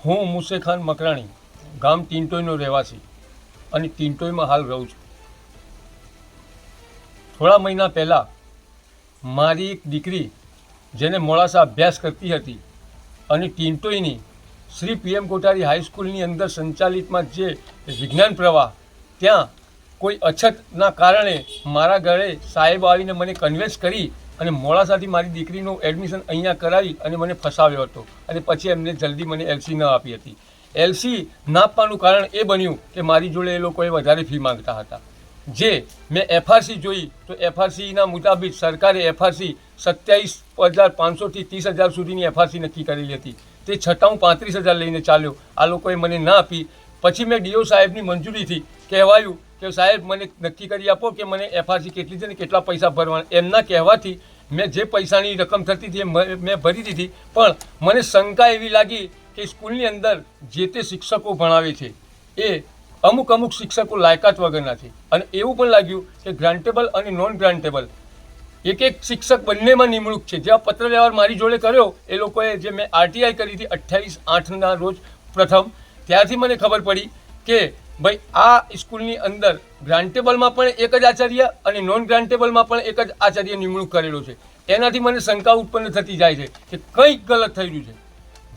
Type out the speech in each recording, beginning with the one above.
હું મુસે ખાન મકરાણી, ગામ ટીંટોઈનો રહેવાસી અને ટીંટોઈમાં હાલ રહું છું. થોડા મહિના પહેલાં મારી એક દીકરી જેને મોડાસા અભ્યાસ કરતી હતી અને ટીંટોઈની શ્રી PM કોઠારી હાઈસ્કૂલની અંદર સંચાલિતમાં જે વિજ્ઞાન પ્રવાહ, ત્યાં કોઈ અછતના કારણે મારા ઘરે સાહેબ આવીને મને કન્વેન્સ કરી અને મોડાસાથી મારી દીકરીનું એડમિશન અહીંયા કરાવી અને મને ફસાવ્યો હતો. અને પછી એમને જલ્દી મને LC ન આપી હતી. LC ના આપવાનું કારણ એ બન્યું કે મારી જોડે એ લોકોએ વધારે ફી માંગતા હતા. જે મેં FRC જોઈ તો FRCના મુતાબિક સરકારે FRC 27,500થી 30,000 સુધીની FRC નક્કી કરેલી હતી. તે છતાં હું 35,000 લઈને ચાલ્યો. આ લોકોએ મને ના આપી. પછી મેં DO સાહેબની મંજૂરીથી કહેવાયું કે સાહેબ મને નક્કી કરી આપો કે મને FRC કેટલી છે ને કેટલા પૈસા ભરવાના. એમના કહેવાથી મેં જે પૈસાની રકમ થતી હતી એ મેં ભરી દીધી. પણ મને શંકા એવી લાગી કે સ્કૂલની અંદર જે તે શિક્ષકો ભણાવે છે એ અમુક શિક્ષકો લાયકાત વગરના છે. અને એવું પણ લાગ્યું કે ગ્રાન્ટેબલ અને નોન ગ્રાન્ટેબલ એક શિક્ષક બંનેમાં નિમણૂક છે. જેવા પત્ર વ્યવહાર મારી જોડે કર્યો એ લોકોએ, જે મેં RTI કરી હતી 28/8ના રોજ પ્રથમ, ત્યારથી મને ખબર પડી કે ભાઈ આ સ્કૂલની અંદર ગ્રાન્ટેબલમાં પણ એક જ આચાર્ય અને નોન ગ્રાન્ટેબલમાં પણ એક જ આચાર્ય નિમણૂક કરેલો છે. એનાથી મને શંકા ઉત્પન્ન થતી જાય છે કે કંઈક ગલત થઈ રહ્યું છે.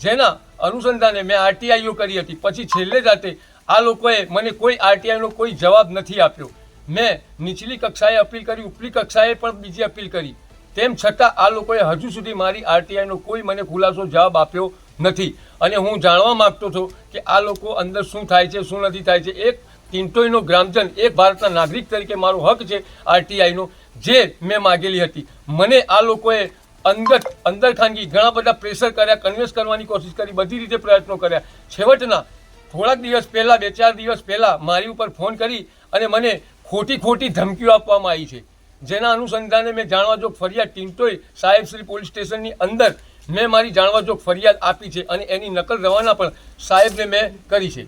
જેના અનુસંધાને મેં RTIઓ કરી હતી. પછી છેલ્લે જાતે આ લોકોએ મને કોઈ RTIનો કોઈ જવાબ નથી આપ્યો. મેં નીચલી કક્ષાએ અપીલ કરી, ઉપલી કક્ષાએ પણ બીજી અપીલ કરી. તેમ છતાં આ લોકોએ હજુ સુધી મારી RTIનો કોઈ મને ખુલાસો જવાબ આપ્યો નથી. અને હું જાણવા માગતો હતો કે આ લોકો અંદર શું થાય છે, શું નથી થાય છે. એક ટીંટોઈનો ગ્રામજન, એક ભારતના નાગરિક તરીકે મારો હક છે RTIનો, જે મેં માગેલી હતી. મને આ લોકોએ અંદર ખાનગી ઘણા બધા પ્રેશર કર્યા, કન્વિન્સ કરવાની કોશિશ કરી, બધી રીતે પ્રયત્નો કર્યા. છેવટના થોડાક દિવસ પહેલાં, 2-4 દિવસ પહેલાં મારી ઉપર ફોન કરી અને મને ખોટી ધમકીઓ આપવામાં આવી છે. જેના અનુસંધાને મેં જાણવાજોગ ફરિયાદ ટીંટોઈ સાહેબશ્રી પોલીસ સ્ટેશનની અંદર મેં મારી જાણવાજોગ ફરિયાદ આપી છે અને એની નકલ રવાના પણ સાહેબને મેં કરી છે.